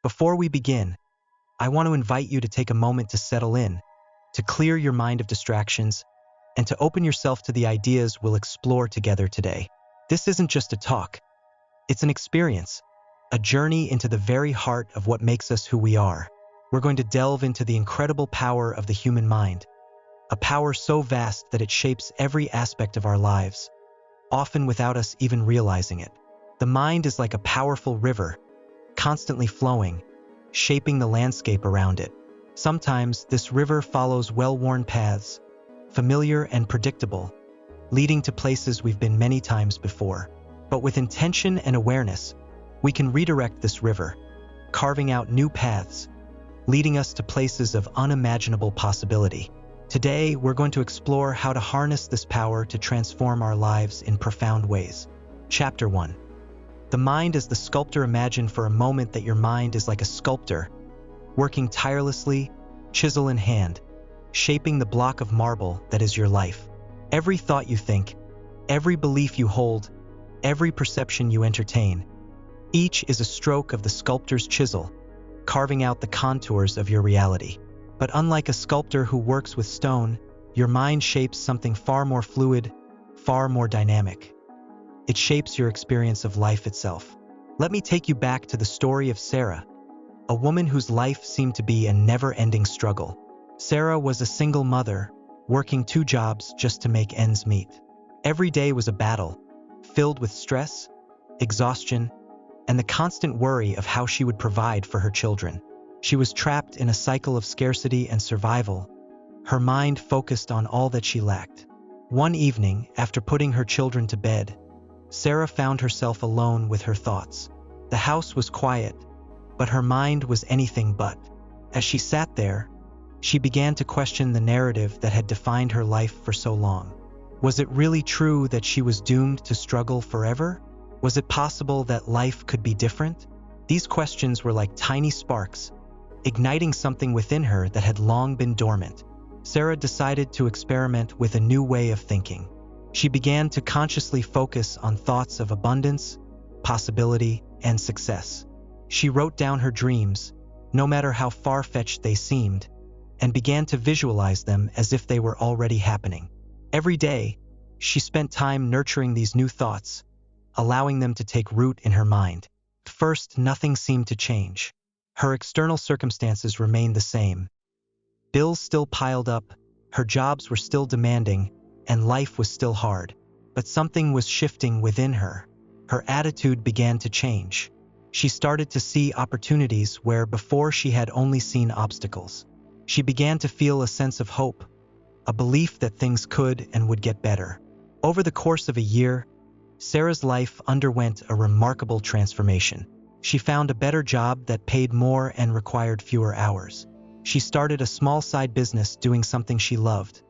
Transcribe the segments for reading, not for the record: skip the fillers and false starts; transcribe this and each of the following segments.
Before we begin, I want to invite you to take a moment to settle in, to clear your mind of distractions, and to open yourself to the ideas we'll explore together today. This isn't just a talk, it's an experience, a journey into the very heart of what makes us who we are. We're going to delve into the incredible power of the human mind, a power so vast that it shapes every aspect of our lives, often without us even realizing it. The mind is like a powerful river, constantly flowing, shaping the landscape around it. Sometimes this river follows well-worn paths, familiar and predictable, leading to places we've been many times before. But with intention and awareness, we can redirect this river, carving out new paths, leading us to places of unimaginable possibility. Today, we're going to explore how to harness this power to transform our lives in profound ways. Chapter 1. The mind as the sculptor. Imagine for a moment that your mind is like a sculptor, working tirelessly, chisel in hand, shaping the block of marble that is your life. Every thought you think, every belief you hold, every perception you entertain, each is a stroke of the sculptor's chisel, carving out the contours of your reality. But unlike a sculptor who works with stone, your mind shapes something far more fluid, far more dynamic. It shapes your experience of life itself. Let me take you back to the story of Sarah, a woman whose life seemed to be a never-ending struggle. Sarah was a single mother, working 2 jobs just to make ends meet. Every day was a battle, filled with stress, exhaustion, and the constant worry of how she would provide for her children. She was trapped in a cycle of scarcity and survival, her mind focused on all that she lacked. One evening, after putting her children to bed, Sarah found herself alone with her thoughts. The house was quiet, but her mind was anything but. As she sat there, she began to question the narrative that had defined her life for so long. Was it really true that she was doomed to struggle forever? Was it possible that life could be different? These questions were like tiny sparks, igniting something within her that had long been dormant. Sarah decided to experiment with a new way of thinking. She began to consciously focus on thoughts of abundance, possibility, and success. She wrote down her dreams, no matter how far-fetched they seemed, and began to visualize them as if they were already happening. Every day, she spent time nurturing these new thoughts, allowing them to take root in her mind. At first, nothing seemed to change. Her external circumstances remained the same. Bills still piled up, her jobs were still demanding, and life was still hard. But something was shifting within her. Her attitude began to change. She started to see opportunities where before she had only seen obstacles. She began to feel a sense of hope, a belief that things could and would get better. Over the course of a year, Sarah's life underwent a remarkable transformation. She found a better job that paid more and required fewer hours. She started a small side business doing something she loved,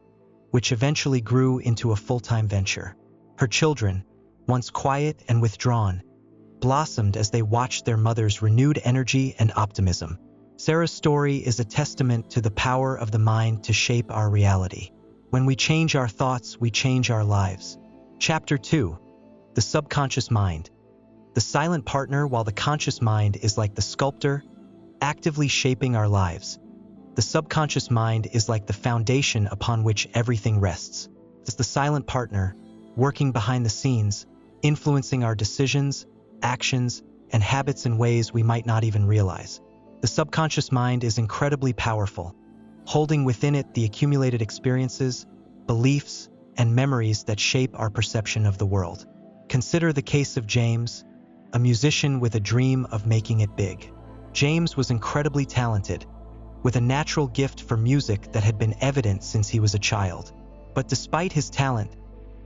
which eventually grew into a full-time venture. Her children, once quiet and withdrawn, blossomed as they watched their mother's renewed energy and optimism. Sarah's story is a testament to the power of the mind to shape our reality. When we change our thoughts, we change our lives. Chapter 2. The subconscious mind. The silent partner. While the conscious mind is like the sculptor, actively shaping our lives, the subconscious mind is like the foundation upon which everything rests. It's the silent partner, working behind the scenes, influencing our decisions, actions, and habits in ways we might not even realize. The subconscious mind is incredibly powerful, holding within it the accumulated experiences, beliefs, and memories that shape our perception of the world. Consider the case of James, a musician with a dream of making it big. James was incredibly talented, with a natural gift for music that had been evident since he was a child. But despite his talent,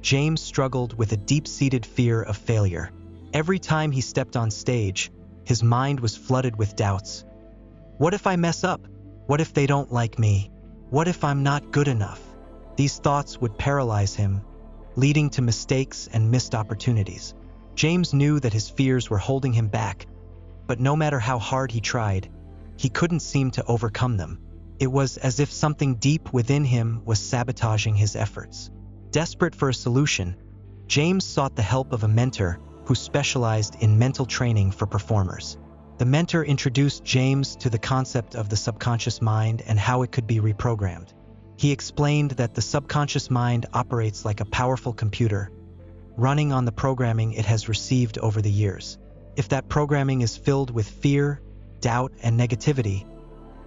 James struggled with a deep-seated fear of failure. Every time he stepped on stage, his mind was flooded with doubts. What if I mess up? What if they don't like me? What if I'm not good enough? These thoughts would paralyze him, leading to mistakes and missed opportunities. James knew that his fears were holding him back, but no matter how hard he tried, he couldn't seem to overcome them. It was as if something deep within him was sabotaging his efforts. Desperate for a solution, James sought the help of a mentor who specialized in mental training for performers. The mentor introduced James to the concept of the subconscious mind and how it could be reprogrammed. He explained that the subconscious mind operates like a powerful computer, running on the programming it has received over the years. If that programming is filled with fear, doubt, and negativity,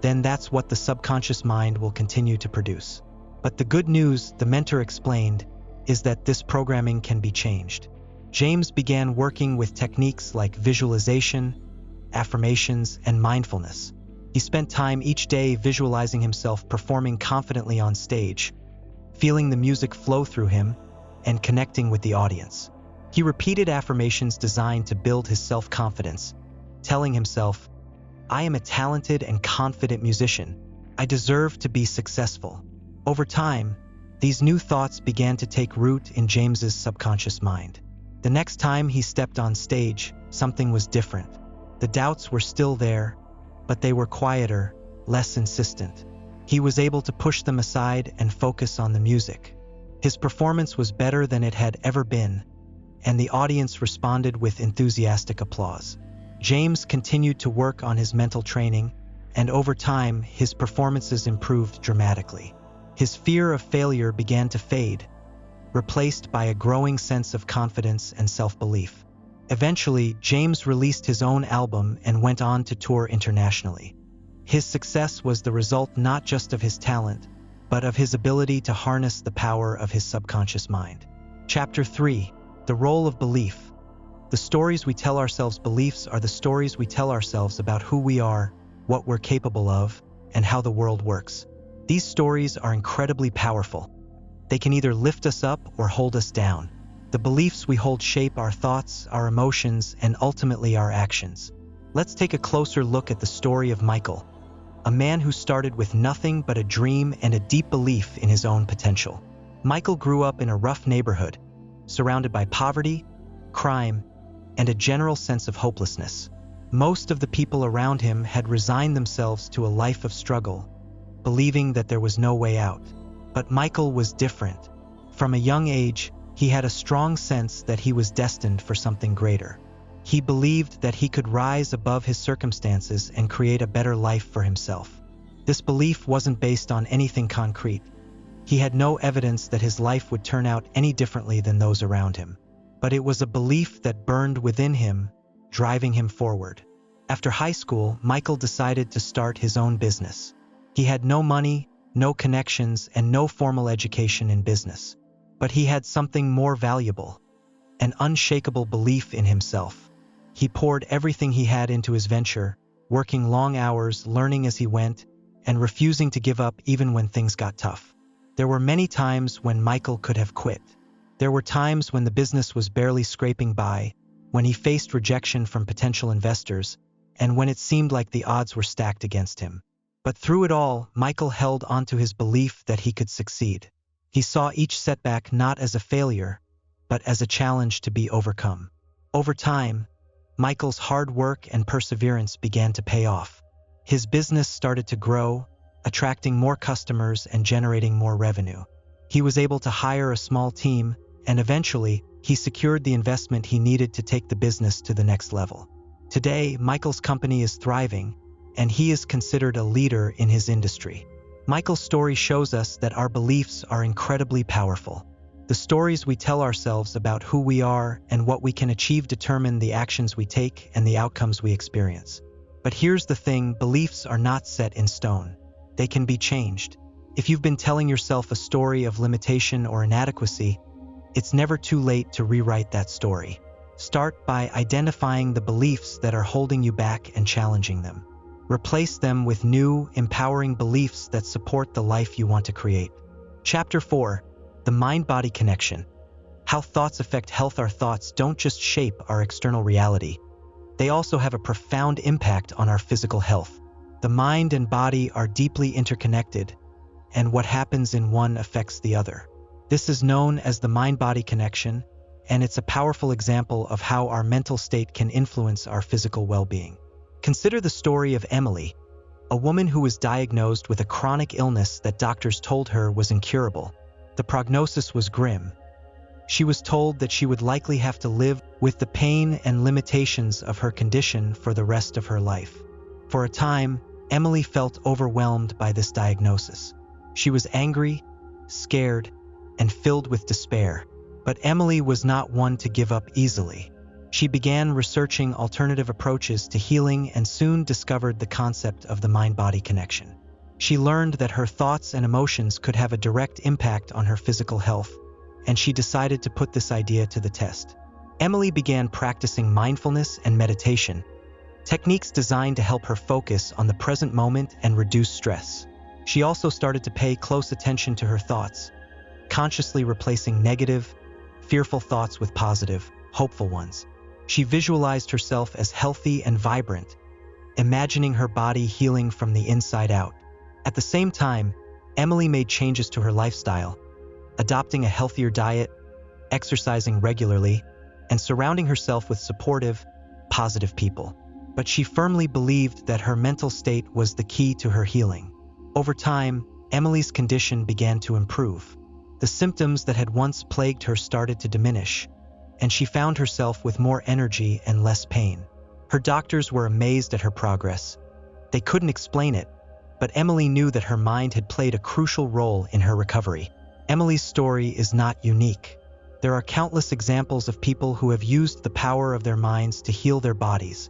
then that's what the subconscious mind will continue to produce. But the good news, the mentor explained, is that this programming can be changed. James began working with techniques like visualization, affirmations, and mindfulness. He spent time each day visualizing himself performing confidently on stage, feeling the music flow through him, and connecting with the audience. He repeated affirmations designed to build his self-confidence, telling himself, "I am a talented and confident musician. I deserve to be successful." Over time, these new thoughts began to take root in James's subconscious mind. The next time he stepped on stage, something was different. The doubts were still there, but they were quieter, less insistent. He was able to push them aside and focus on the music. His performance was better than it had ever been, and the audience responded with enthusiastic applause. James continued to work on his mental training, and over time, his performances improved dramatically. His fear of failure began to fade, replaced by a growing sense of confidence and self-belief. Eventually, James released his own album and went on to tour internationally. His success was the result not just of his talent, but of his ability to harness the power of his subconscious mind. Chapter 3: The Role of Belief. The stories we tell ourselves. Beliefs are the stories we tell ourselves about who we are, what we're capable of, and how the world works. These stories are incredibly powerful. They can either lift us up or hold us down. The beliefs we hold shape our thoughts, our emotions, and ultimately our actions. Let's take a closer look at the story of Michael, a man who started with nothing but a dream and a deep belief in his own potential. Michael grew up in a rough neighborhood, surrounded by poverty, crime, and a general sense of hopelessness. Most of the people around him had resigned themselves to a life of struggle, believing that there was no way out. But Michael was different. From a young age, he had a strong sense that he was destined for something greater. He believed that he could rise above his circumstances and create a better life for himself. This belief wasn't based on anything concrete. He had no evidence that his life would turn out any differently than those around him. But it was a belief that burned within him, driving him forward. After high school, Michael decided to start his own business. He had no money, no connections, and no formal education in business. But he had something more valuable: an unshakable belief in himself. He poured everything he had into his venture, working long hours, learning as he went, and refusing to give up even when things got tough. There were many times when Michael could have quit. There were times when the business was barely scraping by, when he faced rejection from potential investors, and when it seemed like the odds were stacked against him. But through it all, Michael held onto his belief that he could succeed. He saw each setback not as a failure, but as a challenge to be overcome. Over time, Michael's hard work and perseverance began to pay off. His business started to grow, attracting more customers and generating more revenue. He was able to hire a small team, and eventually, he secured the investment he needed to take the business to the next level. Today, Michael's company is thriving, and he is considered a leader in his industry. Michael's story shows us that our beliefs are incredibly powerful. The stories we tell ourselves about who we are and what we can achieve determine the actions we take and the outcomes we experience. But here's the thing: beliefs are not set in stone. They can be changed. If you've been telling yourself a story of limitation or inadequacy, it's never too late to rewrite that story. Start by identifying the beliefs that are holding you back and challenging them. Replace them with new, empowering beliefs that support the life you want to create. Chapter 4: The Mind-Body Connection. How thoughts affect health. Our thoughts don't just shape our external reality. They also have a profound impact on our physical health. The mind and body are deeply interconnected, and what happens in one affects the other. This is known as the mind-body connection, and it's a powerful example of how our mental state can influence our physical well-being. Consider the story of Emily, a woman who was diagnosed with a chronic illness that doctors told her was incurable. The prognosis was grim. She was told that she would likely have to live with the pain and limitations of her condition for the rest of her life. For a time, Emily felt overwhelmed by this diagnosis. She was angry, scared, and filled with despair. But Emily was not one to give up easily. She began researching alternative approaches to healing and soon discovered the concept of the mind-body connection. She learned that her thoughts and emotions could have a direct impact on her physical health, and she decided to put this idea to the test. Emily began practicing mindfulness and meditation, techniques designed to help her focus on the present moment and reduce stress. She also started to pay close attention to her thoughts, consciously replacing negative, fearful thoughts with positive, hopeful ones. She visualized herself as healthy and vibrant, imagining her body healing from the inside out. At the same time, Emily made changes to her lifestyle, adopting a healthier diet, exercising regularly, and surrounding herself with supportive, positive people. But she firmly believed that her mental state was the key to her healing. Over time, Emily's condition began to improve. The symptoms that had once plagued her started to diminish, and she found herself with more energy and less pain. Her doctors were amazed at her progress. They couldn't explain it, but Emily knew that her mind had played a crucial role in her recovery. Emily's story is not unique. There are countless examples of people who have used the power of their minds to heal their bodies,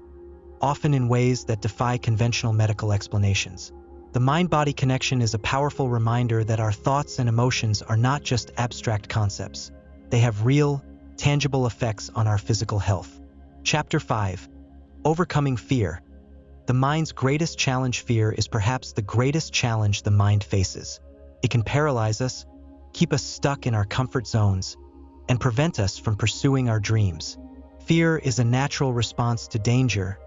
often in ways that defy conventional medical explanations. The mind-body connection is a powerful reminder that our thoughts and emotions are not just abstract concepts. They have real, tangible effects on our physical health. Chapter 5. Overcoming Fear. The mind's greatest challenge. Fear is perhaps the greatest challenge the mind faces. It can paralyze us, keep us stuck in our comfort zones, and prevent us from pursuing our dreams. Fear is a natural response to danger,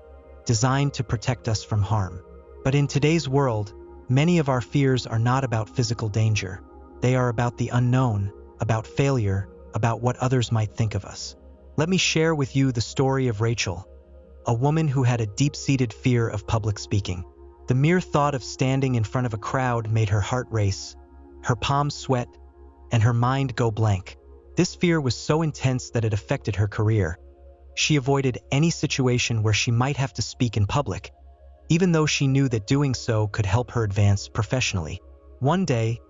designed to protect us from harm. But in today's world, many of our fears are not about physical danger. They are about the unknown, about failure, about what others might think of us. Let me share with you the story of Rachel, a woman who had a deep-seated fear of public speaking. The mere thought of standing in front of a crowd made her heart race, her palms sweat, and her mind go blank. This fear was so intense that it affected her career. She avoided any situation where she might have to speak in public, even though she knew that doing so could help her advance professionally. One day,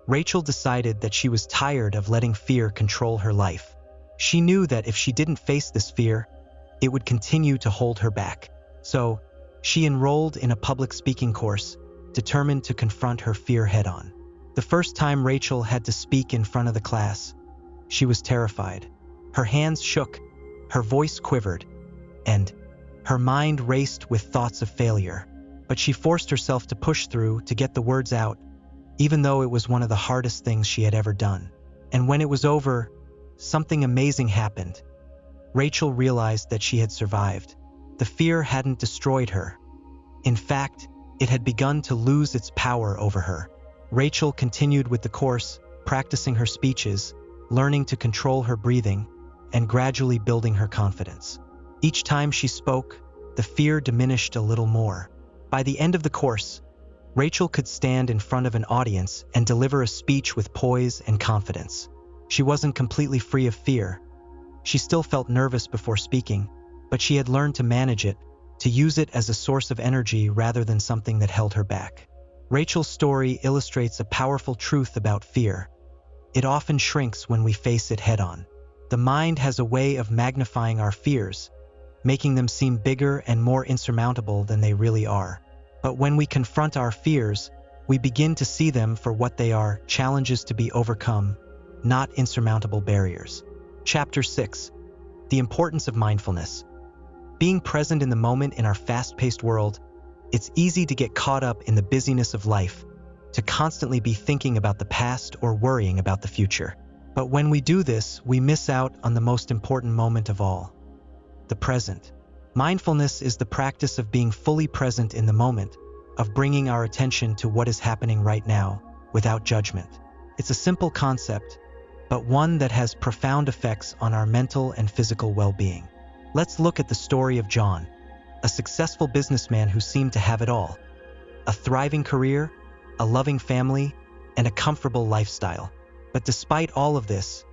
Rachel decided that she was tired of letting fear control her life. She knew that if she didn't face this fear, it would continue to hold her back. So, she enrolled in a public speaking course, determined to confront her fear head-on. The first time Rachel had to speak in front of the class, she was terrified. Her hands shook, her voice quivered, and her mind raced with thoughts of failure. But she forced herself to push through to get the words out, even though it was one of the hardest things she had ever done. And when it was over, something amazing happened. Rachel realized that she had survived. The fear hadn't destroyed her. In fact, it had begun to lose its power over her. Rachel continued with the course, practicing her speeches, learning to control her breathing, and gradually building her confidence. Each time she spoke, the fear diminished a little more. By the end of the course, Rachel could stand in front of an audience and deliver a speech with poise and confidence. She wasn't completely free of fear. She still felt nervous before speaking, but she had learned to manage it, to use it as a source of energy rather than something that held her back. Rachel's story illustrates a powerful truth about fear. It often shrinks when we face it head-on. The mind has a way of magnifying our fears, making them seem bigger and more insurmountable than they really are. But when we confront our fears, we begin to see them for what they are, challenges to be overcome, not insurmountable barriers. Chapter 6. The importance of mindfulness. Being present in the moment in our fast-paced world, it's easy to get caught up in the busyness of life, to constantly be thinking about the past or worrying about the future. But when we do this, we miss out on the most important moment of all, the present. Mindfulness is the practice of being fully present in the moment, of bringing our attention to what is happening right now, without judgment. It's a simple concept, but one that has profound effects on our mental and physical well-being. Let's look at the story of John, a successful businessman who seemed to have it all: a thriving career, a loving family, and a comfortable lifestyle. But despite all of this,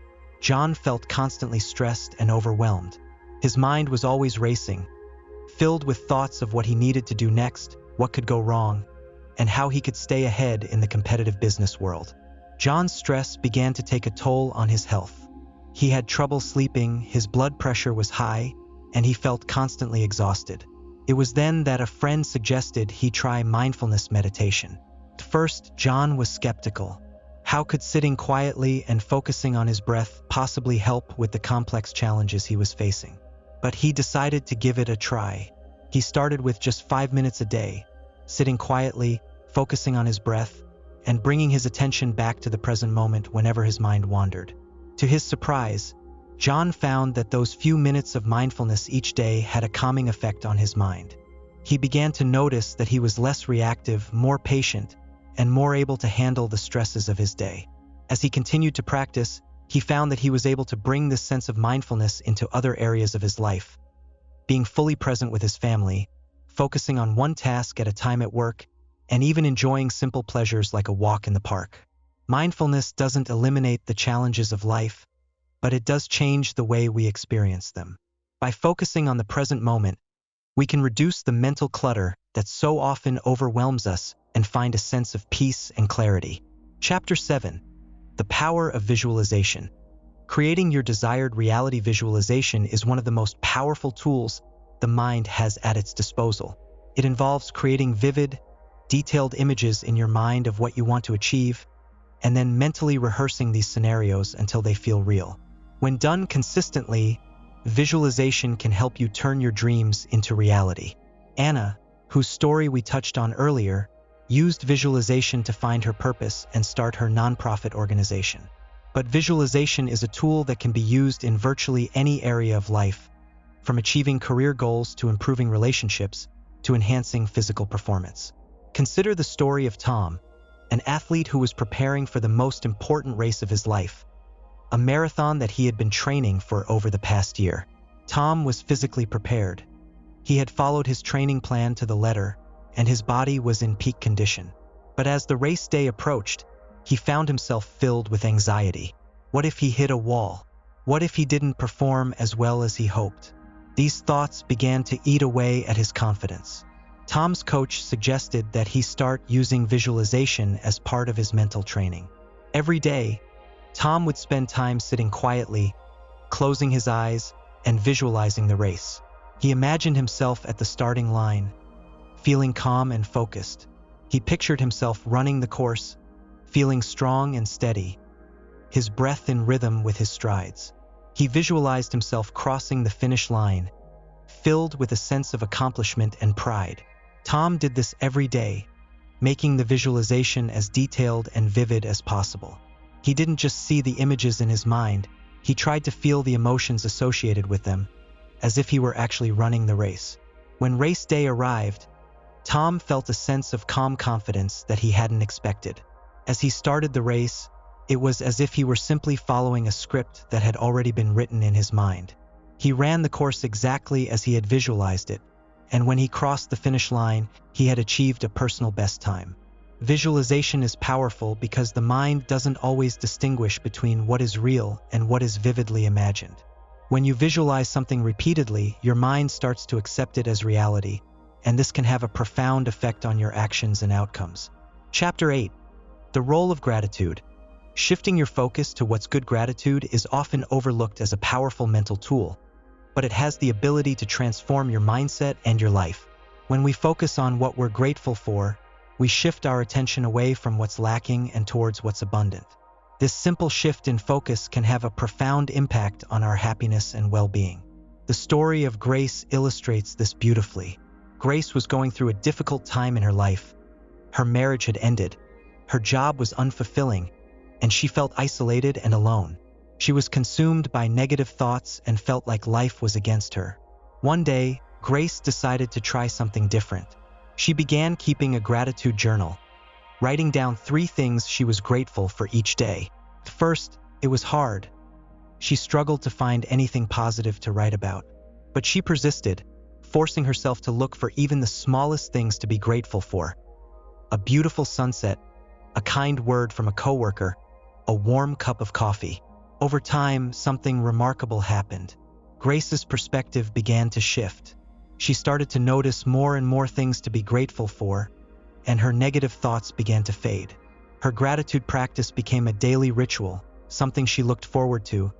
John felt constantly stressed and overwhelmed. His mind was always racing, filled with thoughts of what he needed to do next, what could go wrong, and how he could stay ahead in the competitive business world. John's stress began to take a toll on his health. He had trouble sleeping, his blood pressure was high, and he felt constantly exhausted. It was then that a friend suggested he try mindfulness meditation. At first, John was skeptical. How could sitting quietly and focusing on his breath possibly help with the complex challenges he was facing? But he decided to give it a try. He started with just 5 minutes a day, sitting quietly, focusing on his breath, and bringing his attention back to the present moment whenever his mind wandered. To his surprise, John found that those few minutes of mindfulness each day had a calming effect on his mind. He began to notice that he was less reactive, more patient, and more able to handle the stresses of his day. As he continued to practice, he found that he was able to bring this sense of mindfulness into other areas of his life, being fully present with his family, focusing on one task at a time at work, and even enjoying simple pleasures like a walk in the park. Mindfulness doesn't eliminate the challenges of life, but it does change the way we experience them. By focusing on the present moment, we can reduce the mental clutter that so often overwhelms us and find a sense of peace and clarity. Chapter 7. The Power of Visualization. Creating your desired reality. Visualization is one of the most powerful tools the mind has at its disposal. It involves creating vivid, detailed images in your mind of what you want to achieve, and then mentally rehearsing these scenarios until they feel real. When done consistently, visualization can help you turn your dreams into reality. Anna, whose story we touched on earlier, used visualization to find her purpose and start her nonprofit organization. But visualization is a tool that can be used in virtually any area of life, from achieving career goals to improving relationships to enhancing physical performance. Consider the story of Tom, an athlete who was preparing for the most important race of his life, a marathon that he had been training for over the past year. Tom was physically prepared. He had followed his training plan to the letter, and his body was in peak condition. But as the race day approached, he found himself filled with anxiety. What if he hit a wall? What if he didn't perform as well as he hoped? These thoughts began to eat away at his confidence. Tom's coach suggested that he start using visualization as part of his mental training. Every day, Tom would spend time sitting quietly, closing his eyes, and visualizing the race. He imagined himself at the starting line, feeling calm and focused. He pictured himself running the course, feeling strong and steady, his breath in rhythm with his strides. He visualized himself crossing the finish line, filled with a sense of accomplishment and pride. Tom did this every day, making the visualization as detailed and vivid as possible. He didn't just see the images in his mind, he tried to feel the emotions associated with them, as if he were actually running the race. When race day arrived, Tom felt a sense of calm confidence that he hadn't expected. As he started the race, it was as if he were simply following a script that had already been written in his mind. He ran the course exactly as he had visualized it, and when he crossed the finish line, he had achieved a personal best time. Visualization is powerful because the mind doesn't always distinguish between what is real and what is vividly imagined. When you visualize something repeatedly, your mind starts to accept it as reality, and this can have a profound effect on your actions and outcomes. Chapter 8. The Role of Gratitude. Shifting your focus to what's good. Gratitude is often overlooked as a powerful mental tool, but it has the ability to transform your mindset and your life. When we focus on what we're grateful for, we shift our attention away from what's lacking and towards what's abundant. This simple shift in focus can have a profound impact on our happiness and well-being. The story of Grace illustrates this beautifully. Grace was going through a difficult time in her life. Her marriage had ended, her job was unfulfilling, and she felt isolated and alone. She was consumed by negative thoughts and felt like life was against her. One day, Grace decided to try something different. She began keeping a gratitude journal, writing down 3 things she was grateful for each day. At first, it was hard. She struggled to find anything positive to write about. But she persisted, forcing herself to look for even the smallest things to be grateful for. A beautiful sunset, a kind word from a coworker, a warm cup of coffee. Over time, something remarkable happened. Grace's perspective began to shift. She started to notice more and more things to be grateful for, and her negative thoughts began to fade. Her gratitude practice became a daily ritual, something she looked forward to,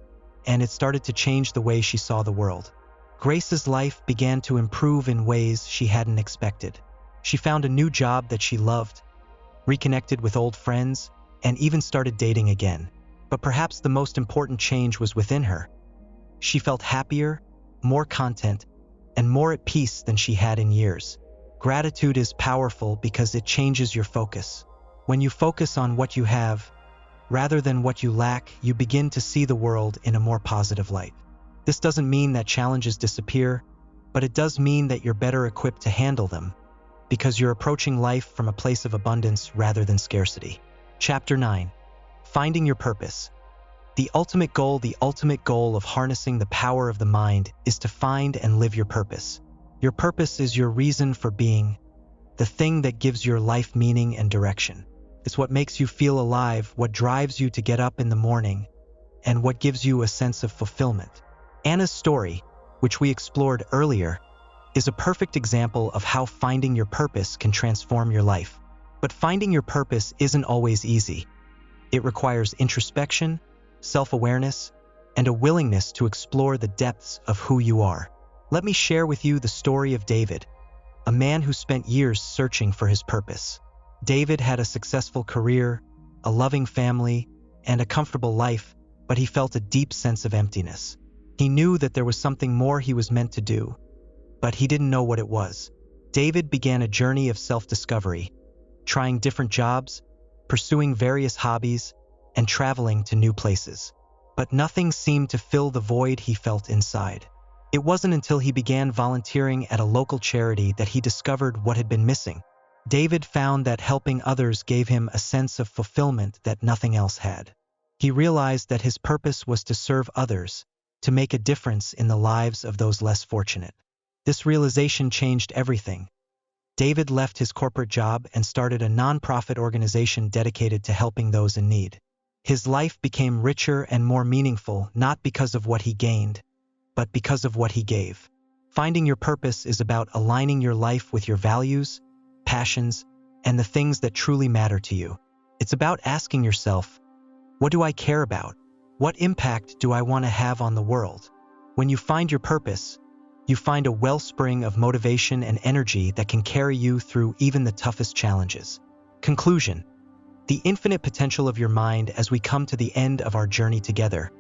and it started to change the way she saw the world. Grace's life began to improve in ways she hadn't expected. She found a new job that she loved, reconnected with old friends, and even started dating again. But perhaps the most important change was within her. She felt happier, more content, and more at peace than she had in years. Gratitude is powerful because it changes your focus. When you focus on what you have, rather than what you lack, you begin to see the world in a more positive light. This doesn't mean that challenges disappear, but it does mean that you're better equipped to handle them, because you're approaching life from a place of abundance rather than scarcity. Chapter 9. Finding your purpose. The ultimate goal of harnessing the power of the mind is to find and live your purpose. Your purpose is your reason for being, the thing that gives your life meaning and direction. It's what makes you feel alive, what drives you to get up in the morning, and what gives you a sense of fulfillment. Anna's story, which we explored earlier, is a perfect example of how finding your purpose can transform your life. But finding your purpose isn't always easy. It requires introspection, self-awareness, and a willingness to explore the depths of who you are. Let me share with you the story of David, a man who spent years searching for his purpose. David had a successful career, a loving family, and a comfortable life, but he felt a deep sense of emptiness. He knew that there was something more he was meant to do, but he didn't know what it was. David began a journey of self-discovery, trying different jobs, pursuing various hobbies, and traveling to new places. But nothing seemed to fill the void he felt inside. It wasn't until he began volunteering at a local charity that he discovered what had been missing. David found that helping others gave him a sense of fulfillment that nothing else had. He realized that his purpose was to serve others, to make a difference in the lives of those less fortunate. This realization changed everything. David left his corporate job and started a nonprofit organization dedicated to helping those in need. His life became richer and more meaningful, not because of what he gained, but because of what he gave. Finding your purpose is about aligning your life with your values, passions, and the things that truly matter to you. It's about asking yourself, what do I care about? What impact do I want to have on the world? When you find your purpose, you find a wellspring of motivation and energy that can carry you through even the toughest challenges. Conclusion. The infinite potential of your mind. As we come to the end of our journey together,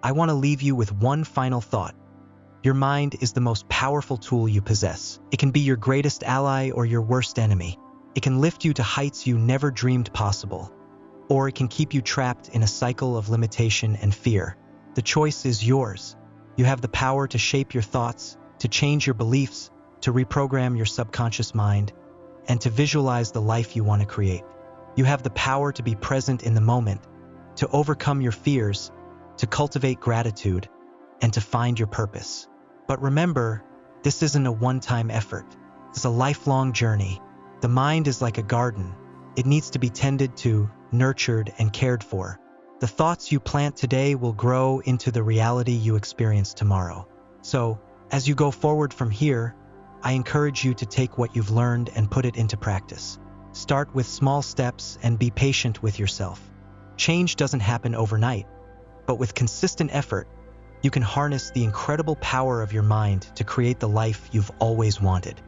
I want to leave you with one final thought. Your mind is the most powerful tool you possess. It can be your greatest ally or your worst enemy. It can lift you to heights you never dreamed possible, or it can keep you trapped in a cycle of limitation and fear. The choice is yours. You have the power to shape your thoughts, to change your beliefs, to reprogram your subconscious mind, and to visualize the life you want to create. You have the power to be present in the moment, to overcome your fears, to cultivate gratitude, and to find your purpose. But remember, this isn't a one-time effort. It's a lifelong journey. The mind is like a garden. It needs to be tended to, nurtured, and cared for. The thoughts you plant today will grow into the reality you experience tomorrow. So, as you go forward from here, I encourage you to take what you've learned and put it into practice. Start with small steps and be patient with yourself. Change doesn't happen overnight, but with consistent effort, you can harness the incredible power of your mind to create the life you've always wanted.